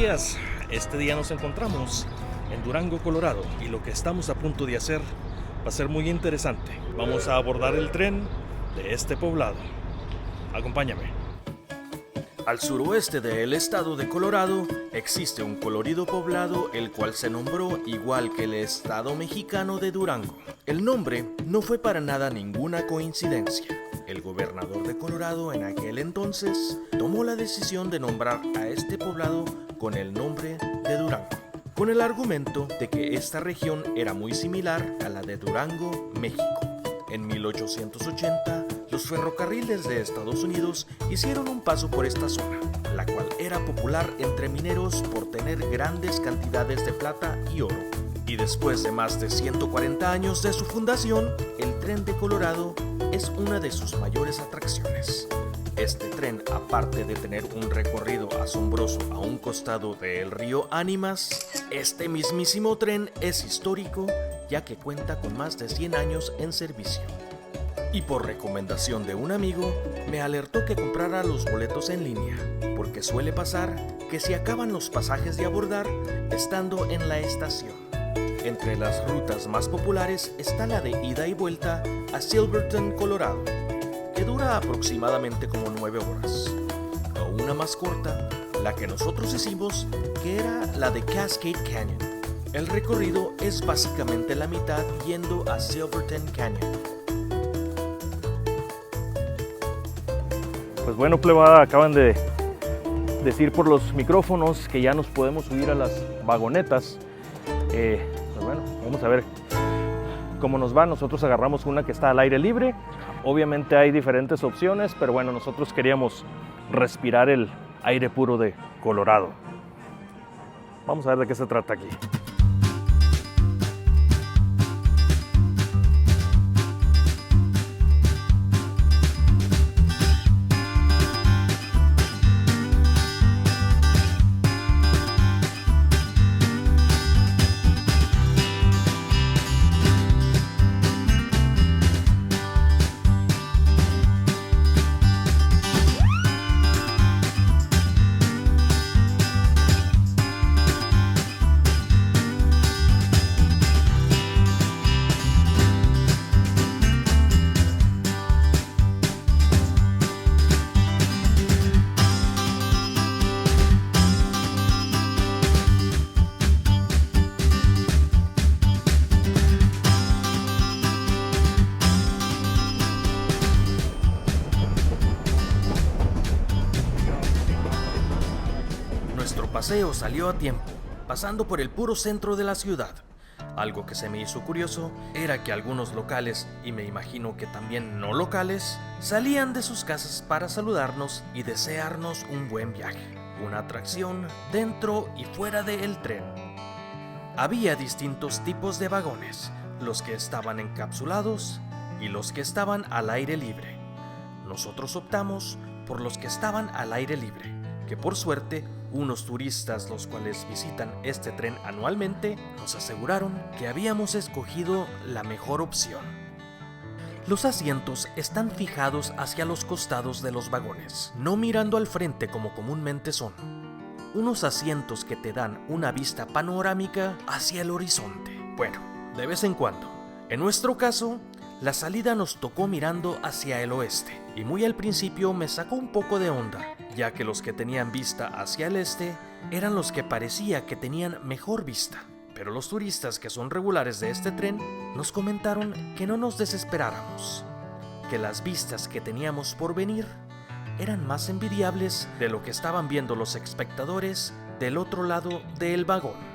días. Este día nos encontramos en Durango, Colorado, y lo que estamos a punto de hacer va a ser muy interesante. Vamos a abordar el tren de este poblado. Acompáñame. Al suroeste del estado de Colorado existe un colorido poblado el cual se nombró igual que el estado mexicano de Durango. El nombre no fue para nada ninguna coincidencia. El gobernador de Colorado en aquel entonces tomó la decisión de nombrar a este poblado con el nombre de Durango, con el argumento de que esta región era muy similar a la de Durango, México. En 1880, los ferrocarriles de Estados Unidos hicieron un paso por esta zona, la cual era popular entre mineros por tener grandes cantidades de plata y oro. Y después de más de 140 años de su fundación, el tren de Colorado es una de sus mayores atracciones. Este tren, aparte de tener un recorrido asombroso a un costado del río Animas, este mismísimo tren es histórico ya que cuenta con más de 100 años en servicio. Y por recomendación de un amigo, me alertó que comprara los boletos en línea, porque suele pasar que se acaban los pasajes de abordar estando en la estación. Entre las rutas más populares está la de ida y vuelta a Silverton, Colorado, que dura aproximadamente como 9 horas, o una más corta, la que nosotros hicimos, que era la de Cascade Canyon. El recorrido es básicamente la mitad yendo a Silverton Canyon. Pues bueno, plebada, acaban de decir por los micrófonos que ya nos podemos subir a las vagonetas. Pues bueno, vamos a ver cómo nos va. Nosotros agarramos una que está al aire libre. Obviamente hay diferentes opciones, pero bueno, nosotros queríamos respirar el aire puro de Colorado. Vamos a ver de qué se trata aquí. Nuestro paseo salió a tiempo, pasando por el puro centro de la ciudad. Algo que se me hizo curioso era que algunos locales, y me imagino que también no locales, salían de sus casas para saludarnos y desearnos un buen viaje, una atracción dentro y fuera del tren. Había distintos tipos de vagones, los que estaban encapsulados y los que estaban al aire libre. Nosotros optamos por los que estaban al aire libre, que por suerte unos turistas los cuales visitan este tren anualmente nos aseguraron que habíamos escogido la mejor opción. Los asientos están fijados hacia los costados de los vagones, no mirando al frente como comúnmente son. Unos asientos que te dan una vista panorámica hacia el horizonte. Bueno, de vez en cuando. En nuestro caso, la salida nos tocó mirando hacia el oeste, y muy al principio me sacó un poco de onda, ya que los que tenían vista hacia el este eran los que parecía que tenían mejor vista. Pero los turistas que son regulares de este tren nos comentaron que no nos desesperáramos, que las vistas que teníamos por venir eran más envidiables de lo que estaban viendo los espectadores del otro lado del vagón.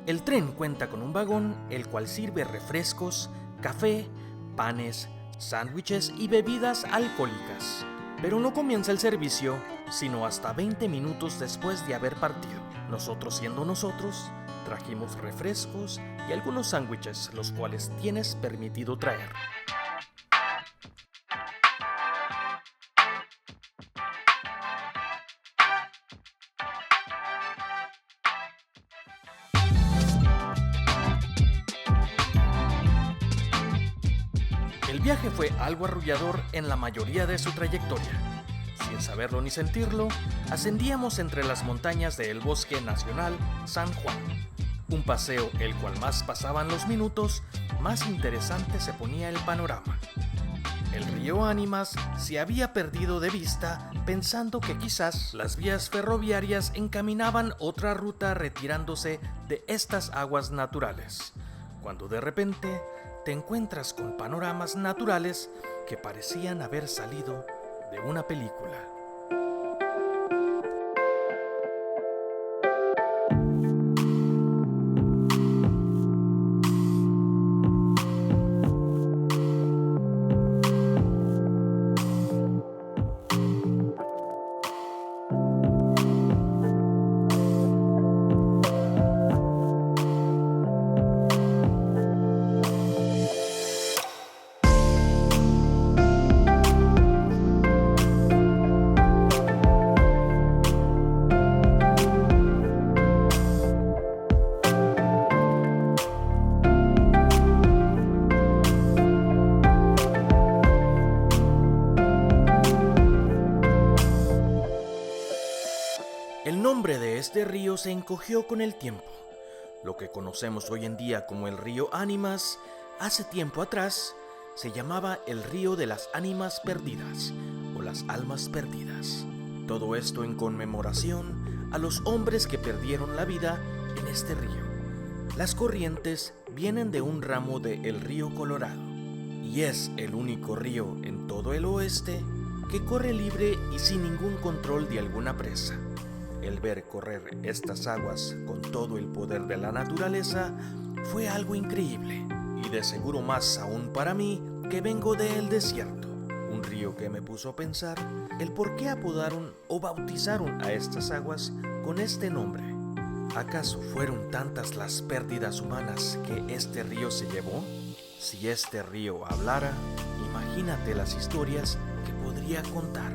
El tren cuenta con un vagón el cual sirve refrescos, café, panes, sándwiches y bebidas alcohólicas. Pero no comienza el servicio sino hasta 20 minutos después de haber partido. Nosotros siendo nosotros, trajimos refrescos y algunos sándwiches, los cuales tienes permitido traer. viaje fue algo arrullador en la mayoría de su trayectoria. Sin saberlo ni sentirlo, ascendíamos entre las montañas del Bosque Nacional San Juan. Un paseo el cual más pasaban los minutos, más interesante se ponía el panorama. El río Ánimas se había perdido de vista pensando que quizás las vías ferroviarias encaminaban otra ruta retirándose de estas aguas naturales, cuando de repente te encuentras con panoramas naturales que parecían haber salido de una película. El nombre de este río se encogió con el tiempo. Lo que conocemos hoy en día como el río Ánimas, hace tiempo atrás se llamaba el río de las ánimas perdidas o las almas perdidas. Todo esto en conmemoración a los hombres que perdieron la vida en este río. Las corrientes vienen de un ramo del río Colorado y es el único río en todo el oeste que corre libre y sin ningún control de alguna presa. El ver correr estas aguas con todo el poder de la naturaleza fue algo increíble y de seguro más aún para mí que vengo del desierto. Un río que me puso a pensar el por qué apodaron o bautizaron a estas aguas con este nombre. ¿Acaso fueron tantas las pérdidas humanas que este río se llevó? Si este río hablara, imagínate las historias que podría contar.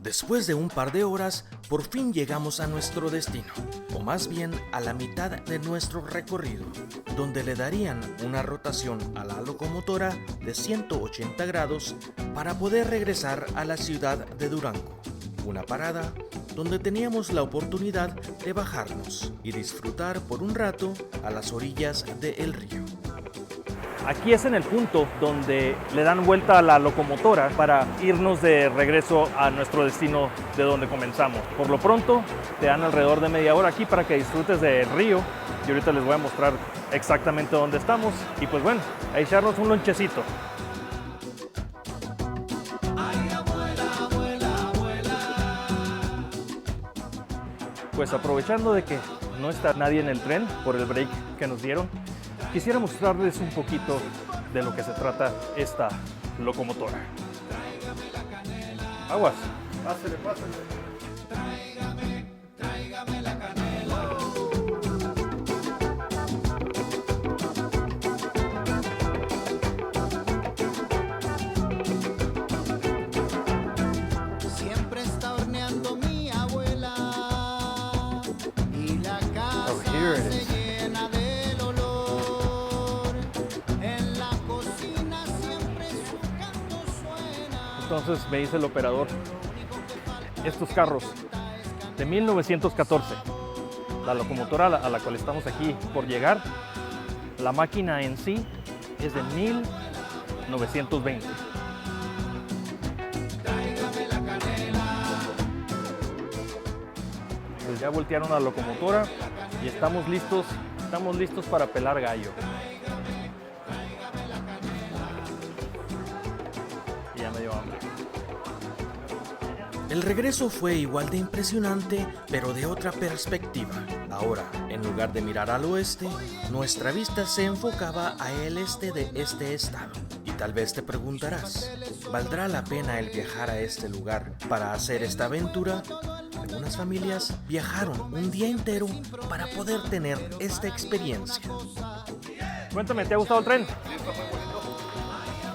Después de un par de horas, por fin llegamos a nuestro destino, o más bien a la mitad de nuestro recorrido, donde le darían una rotación a la locomotora de 180 grados para poder regresar a la ciudad de Durango. Una parada donde teníamos la oportunidad de bajarnos y disfrutar por un rato a las orillas del río. Aquí es en el punto donde le dan vuelta a la locomotora para irnos de regreso a nuestro destino de donde comenzamos. Por lo pronto, te dan alrededor de media hora aquí para que disfrutes del río. Y ahorita les voy a mostrar exactamente dónde estamos. Y pues bueno, a echarnos un lonchecito. Pues aprovechando de que no está nadie en el tren por el break que nos dieron, quisiera mostrarles un poquito de lo que se trata esta locomotora. Aguas. Pásale, pásale. Tráigame la canela. Siempre está horneando mi abuela y la casa se llena de olor. En la cocina siempre su canto suena. Entonces me dice el operador, estos carros de 1914, la locomotora a la cual estamos aquí por llegar, la máquina en sí es de 1920. Pues ya voltearon la locomotora y estamos listos para pelar gallo. Y ya me dio hambre. El regreso fue igual de impresionante, pero de otra perspectiva. Ahora, en lugar de mirar al oeste, nuestra vista se enfocaba al este de este estado. Y tal vez te preguntarás, ¿valdrá la pena el viajar a este lugar para hacer esta aventura? Algunas familias viajaron un día entero para poder tener esta experiencia. Cuéntame, ¿te ha gustado el tren?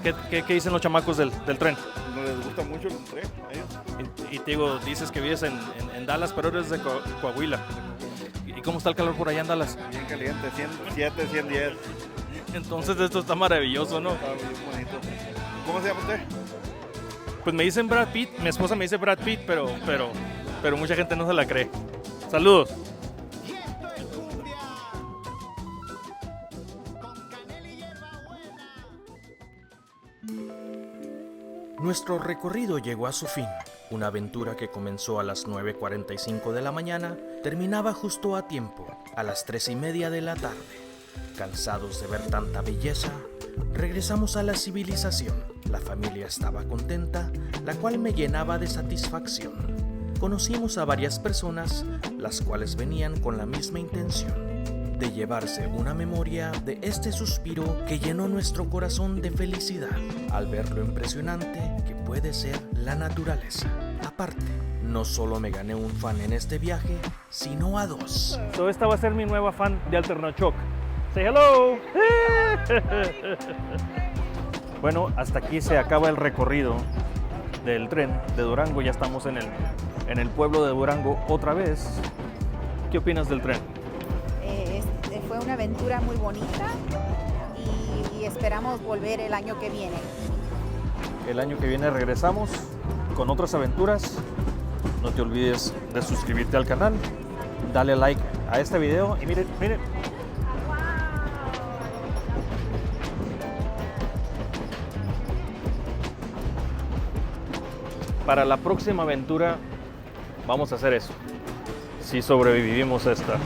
¿Qué dicen los chamacos del tren? no les gusta mucho el tren a ellos. Y te digo, dices que vives en Dallas, pero eres de Coahuila. ¿Y cómo está el calor por allá en Dallas? Bien caliente, 107, 110. Entonces esto está maravilloso, ¿no? Está bien bonito. ¿Cómo se llama usted? Pues me dicen Brad Pitt, mi esposa me dice Brad Pitt, pero mucha gente no se la cree. Saludos. Y esto es cumbia, con canela y hierbabuena. Nuestro recorrido llegó a su fin. Una aventura que comenzó a las 9:45 de la mañana terminaba justo a tiempo, a las 3:30 de la tarde. Cansados de ver tanta belleza, regresamos a la civilización. La familia estaba contenta, la cual me llenaba de satisfacción. Conocimos a varias personas, las cuales venían con la misma intención, de llevarse una memoria de este suspiro que llenó nuestro corazón de felicidad al ver lo impresionante que puede ser la naturaleza. Aparte, no solo me gané un fan en este viaje, sino a dos. Esta va a ser mi nueva fan de Alternachoc. Say hello. Bueno, hasta aquí se acaba el recorrido del tren de Durango. Ya estamos en el pueblo de Durango otra vez. ¿Qué opinas del tren? Fue una aventura muy bonita y esperamos volver el año que viene. El año que viene regresamos con otras aventuras. No te olvides de suscribirte al canal, dale like a este video y miren. Para la próxima aventura vamos a hacer eso. Si sobrevivimos esta.